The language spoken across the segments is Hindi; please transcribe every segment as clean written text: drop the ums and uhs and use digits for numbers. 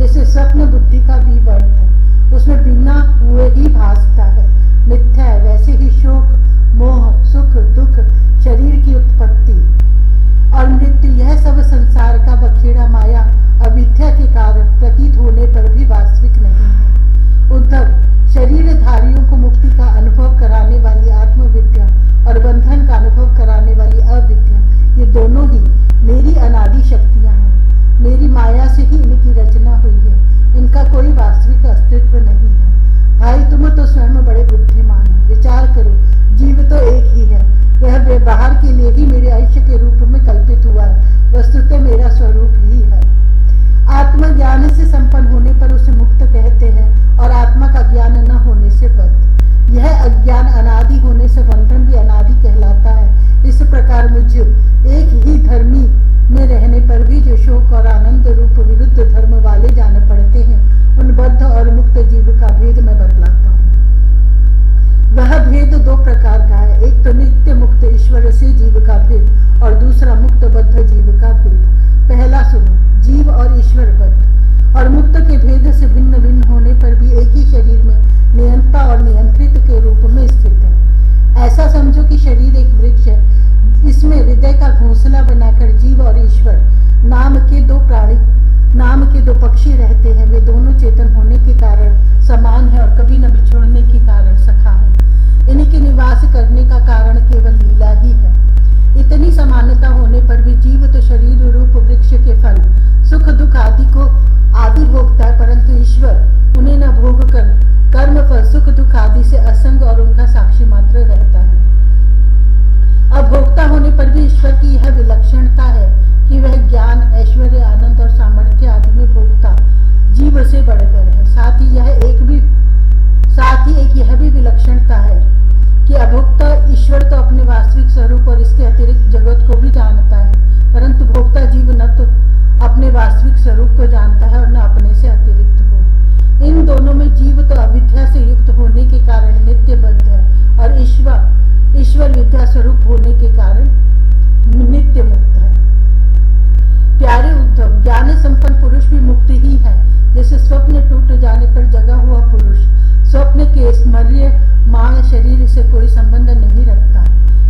जैसे स्वप्न बुद्धि का भी व्यर्थ है, उसमें बिना हुए ही भासता है, मिथ्या है, वैसे ही शोक मोह सुख दुख शरीर की उत्पत्ति और मृत्यु यह सब संसार का बखेड़ा माया अविद्या के कारण प्रतीत होने पर भी वास्तविक नहीं है। उद्धव, शरीरधारियों को मुक्ति का अनुभव कराने वाली आत्मविद्या और बंधन का अनुभव कराने वाली अविद्या, ये दोनों ही मेरी अनादि शक्तियां हैं। मेरी माया से ही इनकी रचना हुई है, इनका कोई वास्तविक अस्तित्व नहीं है। भाई, तुम तो स्वयं बड़े बुद्धिमान हो, विचार करो, जीव तो एक ही है, वह व्यवहार के लिए ही मेरे आयुष्य के रूप में कल्पित हुआ है, वस्तुतः मेरा स्वरूप ही है। आत्मज्ञान से संपन्न होने पर उसे मुक्त कहते हैं और आत्मा का ज्ञान न होने से बद्ध। यह अज्ञान अनादि होने से बंधन भी अनादि कहलाता है। इस प्रकार मुझे एक ही धर्मी में रहने पर भी जो शोक और आनंद रूप विरुद्ध धर्म वाले जान पड़ते हैं, उन बद्ध और मुक्त जीव का भेद मैं बतलाता हूँ। वह भेद दो प्रकार का है, एक तो नित्य मुक्त ईश्वर से जीव का भेद और दूसरा मुक्त बद्ध जीव का भेद। पहला सुनो, जीव और ईश्वर बद्ध और मुक्त के भेद से भिन्न भिन्न होने पर भी एक ही शरीर में नियंता और नियंत्रित के रूप में स्थित है। ऐसा समझो कि शरीर एक वृक्ष है, इसमें हृदय का घोंसला बनाकर जीव और ईश्वर नाम के दो पक्षी रहते हैं। वे दोनों चेतन होने के कारण समान है और कभी न बिछोड़ने के कारण सखा है। इनके निवास करने का कारण केवल लीला ही है। इतनी समानता होने पर भी जीव तो शरीर रूप वृक्ष के फल सुख दुख आदि को आदि भोगता है, परंतु ईश्वर उन्हें न भोग कर कर्म फल सुख दुख आदि से असंग और उनका साक्षी मात्र रहता है। अभोक्ता होने पर भी ईश्वर की यह विलक्षणता है कि वह ज्ञान ऐश्वर्य आनंद और सामर्थ्य आदि में भोक्ता जीव से बढ़कर है। साथ ही एक यह भी विलक्षणता है कि अभोक्ता ईश्वर तो अपने वास्तविक स्वरूप और इसके अतिरिक्त जगत को भी जानता है, परंतु भोक्ता जीव न तो अपने वास्तविक स्वरूप को जानता है और न अपने से अतिरिक्त हो। इन दोनों में जीव तो अविद्या से युक्त होने के कारण नित्य बद्ध है और ईश्वर विद्या स्वरूप होने के कारण नित्य मुक्त है। प्यारे उद्धव, ज्ञान संपन्न पुरुष भी मुक्त ही है। जैसे स्वप्न टूट जाने पर जगा हुआ पुरुष स्वप्न के स्मर्यमाण शरीर से कोई संबंध नहीं रखता,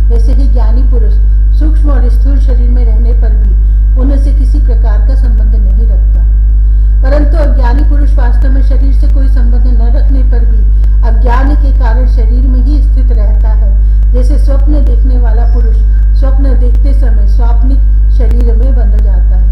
वैसे ही ज्ञानी पुरुष सूक्ष्म और स्थूल शरीर में रहने पर भी उनसे किसी प्रकार का संबंध नहीं रखता। परंतु अज्ञानी पुरुष वास्तव में शरीर से कोई संबंध न रखने पर भी अज्ञान के कारण शरीर में ही स्थित रहता है। जैसे स्वप्न देखने वाला पुरुष स्वप्न देखते समय स्वाप्निक शरीर में बंध जाता है।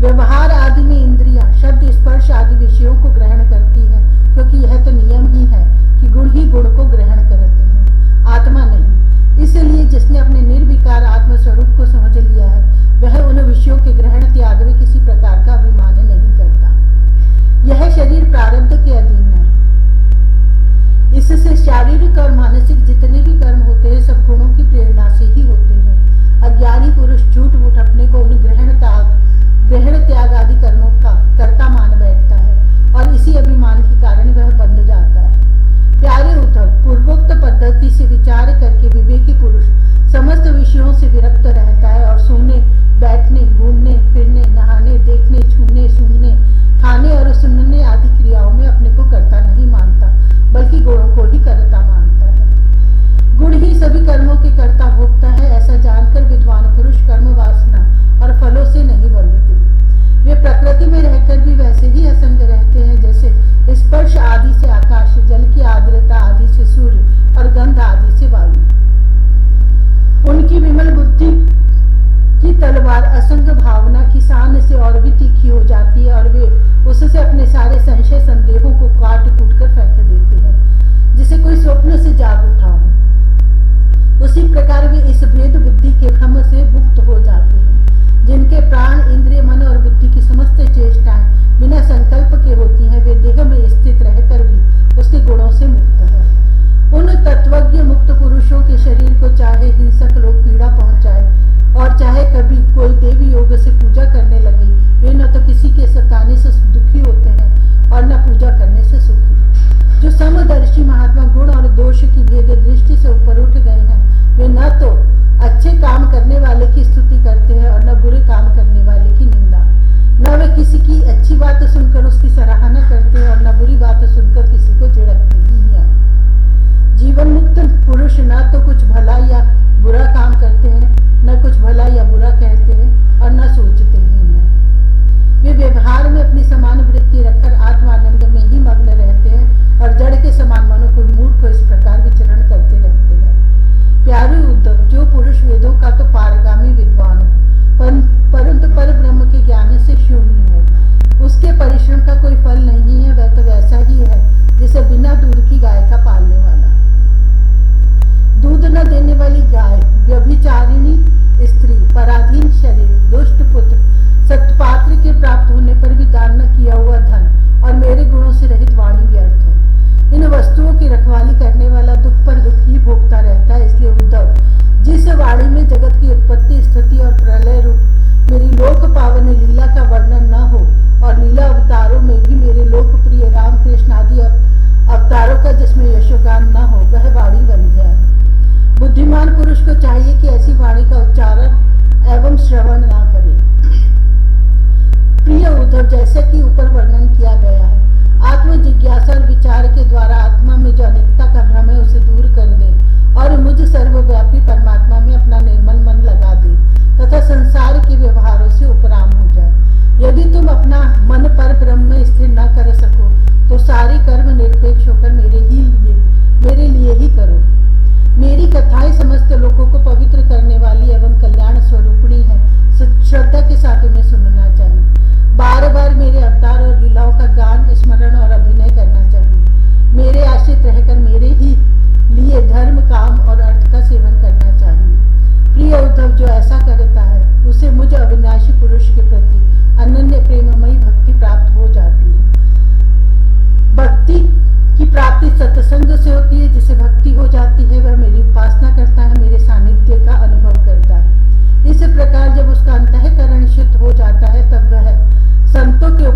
व्यवहार आदि में इंद्रियां शब्द स्पर्श आदि विषयों को ग्रहण करती है, क्योंकि यह तो नियम ही है कि गुण ही गुण को ग्रहण करते हैं, आत्मा नहीं। इसलिए जिसने अपने निर्विकार आत्म स्वरूप को समझ लिया है, वह उन विषयों के ग्रहण त्याग में किसी प्रकार का अभिमान नहीं करता। यह शरीर प्रारब्ध के अधीन है। इससे शारीरिक और मानसिक जितने भी कर्म होते हैं, सब गुणों की प्रेरणा से ही होते हैं। अज्ञानी पुरुष झूठ मूठ अपने को उन ग्रहण त्याग आदि कर्मों का कर्ता मान बैठता है और इसी अभिमान के कारण वह बंध जाता है। प्यारे उद्धव, पूर्वोक्त पद्धति से विचार करके विवेकी पुरुष समस्त विषयों से विरक्त रहता है और सोने बैठने घूमने फिरने नहाने देखने छूने सूंघने खाने और सुनने आदि क्रियाओं में अपने को कर्ता नहीं मानता, बल्कि गुणों को ही कर्ता मानता है। गुण ही सभी कर्मों के कर्ता भोगता है। ऐसा जानकर विद्वान पुरुष कर्म वासना और फलों से नहीं बंधते। वे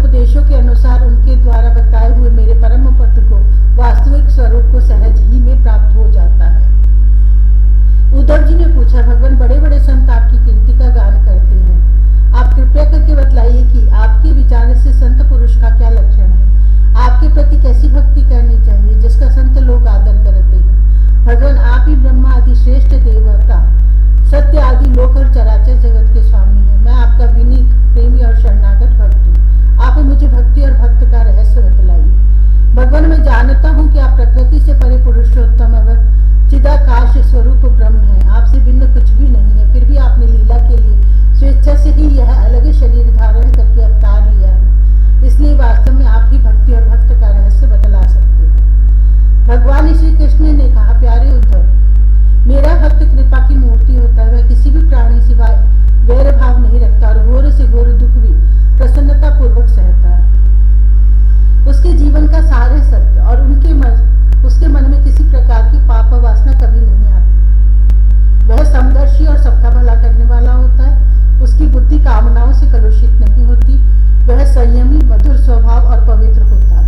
उपदेशों के अनुसार उनके द्वारा बताए हुए मेरे परम पद को, वास्तविक स्वरूप को सहज ही में प्राप्त हो जाता है। उद्धव जी ने पूछा, भगवान बड़े बड़े संत आपकी कीर्ति का गान करते हैं, आप कृपया करके बतलाइए कि आपके विचार से संत पुरुष का क्या लक्षण है, आपके प्रति कैसी भक्ति करनी चाहिए जिसका संत लोग आदर करते हैं। भगवान आप ही ब्रह्मा आदि श्रेष्ठ देवता, सत्य आदि लोक और चराचर जगत के स्वामी हैं। मैं आपका विनीत, प्रेमी और शरणागत भक्त हूँ। आप मुझे भक्ति और भक्त का रहस्य बतलाइए। भगवान मैं जानता हूँ कि आप प्रकृति से परे पुरुषोत्तम एवं चिदाकाश स्वरूप ब्रह्म है, आपसे भिन्न कुछ भी नहीं है। फिर भी आपने लीला के लिए स्वेच्छा से ही यह अलग शरीर धारण करके अवतार लिया है, इसलिए वास्तव में आप ही भक्ति और भक्त का रहस्य बतला सकते हैं। भगवान श्री कृष्ण ने कहा, प्यारे उद्धव, मेरा भक्त कृपा की मूर्ति होता है। वह किसी भी प्राणी सिवाय वैर भाव नहीं रखता और घोर से घोर दुख भी प्रसन्नता पूर्वक सहता है। उसके जीवन का सार है सत्य और उसके मन में किसी प्रकार की पाप वासना कभी नहीं आती। वह समदर्शी और सबका भला करने वाला होता है। उसकी बुद्धि कामनाओं से कलुषित नहीं होती। वह संयमी, मधुर स्वभाव और पवित्र होता है।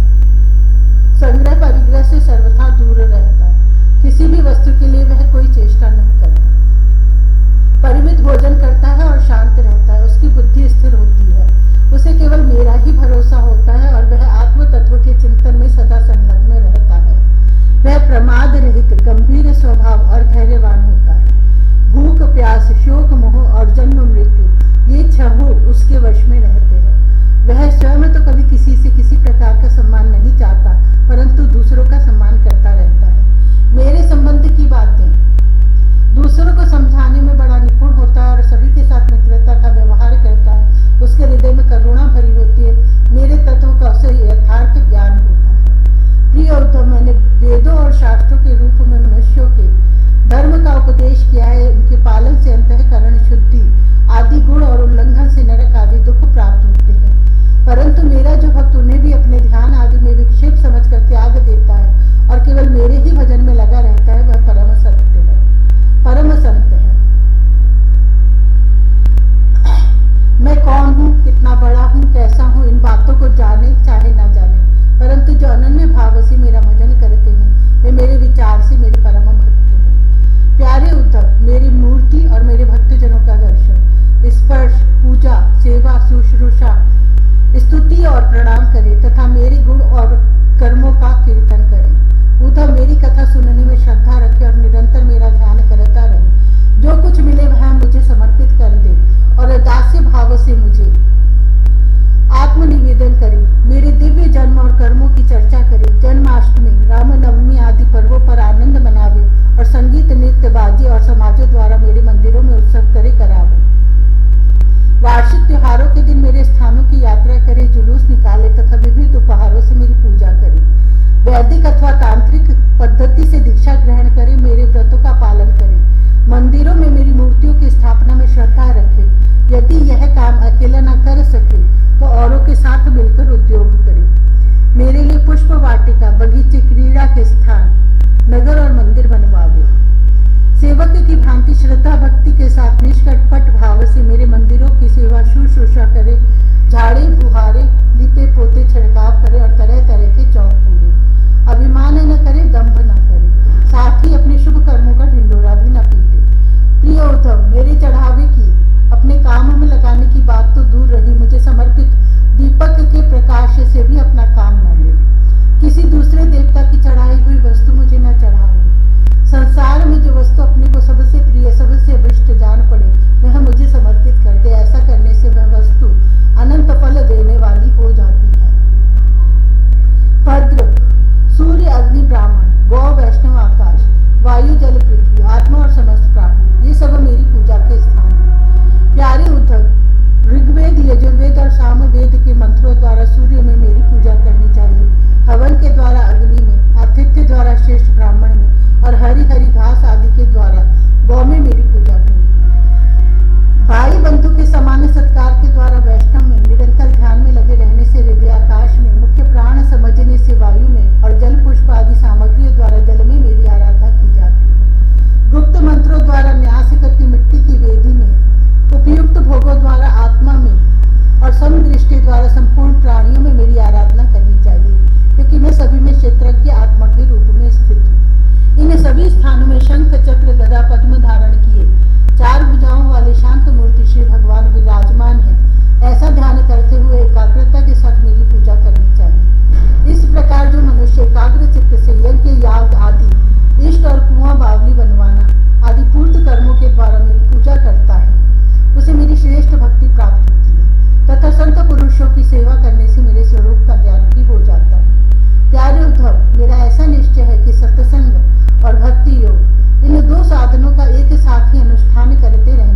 संग्रह परिग्रह से सर्वथा दूर रहता है। किसी भी वस्तु के लिए वह कोई चेष्टा नहीं करता। परिमित भोजन करता है और शांत रहता है। उसकी बुद्धि स्थिर होती है। उसे केवल मेरा ही भरोसा होता है और वह आत्म तत्व के चिंतन में सदा संलग्न रहता है। वह प्रमाद रहित, गंभीर स्वभाव और धैर्यवान होता है। भूख, प्यास, शोक, मोह और जन्म मृत्यु ये छहों उसके वश में रहते हैं। वह स्वयं तो कभी किसी से किसी प्रकार का सम्मान नहीं चाहता, परंतु दूसरों का सम्मान करता रहता है। मेरे संबंध की बातें दूसरों को समझाने में बड़ा निपुण होता है और सभी के साथ मित्रता का व्यवहार करता है। उसके हृदय में करुणा भरी होती है। मेरे तत्व का उसे यथार्थ ज्ञान होता है। प्रिय उद्धव, मैंने वेदों और शास्त्रों के रूप में मनुष्यों के धर्म का उपदेश किया है। उनके पालन से अंतःकरण शुद्धि आदि गुण और उल्लंघन से नरक आदि दुख प्राप्त होते हैं। परंतु मेरा जो भक्त उन्हें भी अपने ध्यान आदि में विक्षेप समझकर त्याग देता है और केवल मेरे ही भजन में लगा रहता है, वह परम सत्य है, परम संत है। मैं कौन हूँ, कितना बड़ा हूँ, कैसा हूँ, इन बातों को जाने चाहे ना जाने, परंतु जो अनन्य भाव से मेरा भजन करते हैं वे मेरे विचार से मेरे परम भक्त हैं। प्यारे उद्धव, मेरी मूर्ति और मेरे भक्तजनों का दर्शन, स्पर्श, पूजा, सेवा, शुश्रूषा, स्तुति और प्रणाम करें तथा मेरे गुण और कर्मों का कीर्तन करें। उद्धव, मेरी कथा सुनने में श्रद्धा रखें और निरंतर मेरा ध्यान करता रहे। जो कुछ मिले वह मुझे समर्पित कर दे और दास्य भाव से मुझे आत्मनिवेदन करें। मेरे दिव्य जन्म और कर्मों की चर्चा करें। जन्माष्टमी, रामनवमी आदि पर्वों पर आनंद मनावे और संगीत, नृत्य, बाजी और समाजों द्वारा मेरे मंदिरों में उत्सव करावे। वार्षिक त्योहारों के दिन मेरे स्थानों की यात्रा करें, जुलूस निकाले तथा विविध उपहारों से मेरी पूजा करें। वैदिक अथवा तांत्रिक पद्धति से दीक्षा ग्रहण करें। मेरे व्रतों का पालन करें। मंदिरों में मेरी मूर्तियों की स्थापना में श्रद्धा रखें। यदि यह काम अकेला न कर सके तो औरों के साथ मिलकर उद्योग करें। मेरे लिए पुष्प वाटिका, बगीचे, क्रीड़ा के स्थान, नगर और मंदिर बनवावे। सेवक की भांति श्रद्धा भक्ति के साथ निष्कपट भाव से मेरे मंदिरों की सेवा शुश्रूषा करे। झाड़े, बुहारे, लिपे पोते, छिड़काव करे और तरह तरह के चौक पूरे। अभिमान न करे, दंभ न करे, साथ ही अपने शुभ कर्मों का ढिंडोरा भी न पीटे। प्रिय उद्धव, मेरे चढ़ावे की अपने काम में लगाने की बात तो दूर रही, मुझे समर्पित दीपक के प्रकाश से भी अपना काम न ले। किसी दूसरे देवता की चढ़ाई हुई वस्तु मुझे न चढ़ावे। संसार में जो वस्तु अपने को सबसे प्रिय, सबसे अभिष्ट जान पड़े वह मुझे समर्पित कर दे। ऐसा करने से वह वस्तु अनंत फल देने वाली संत पुरुषों की सेवा करने से मेरे स्वरूप का ज्ञान भी हो जाता है। प्यारे उद्धव, मेरा ऐसा निश्चय है कि सत्संग और भक्ति योग इन दो साधनों का एक साथ ही अनुष्ठान करते रहें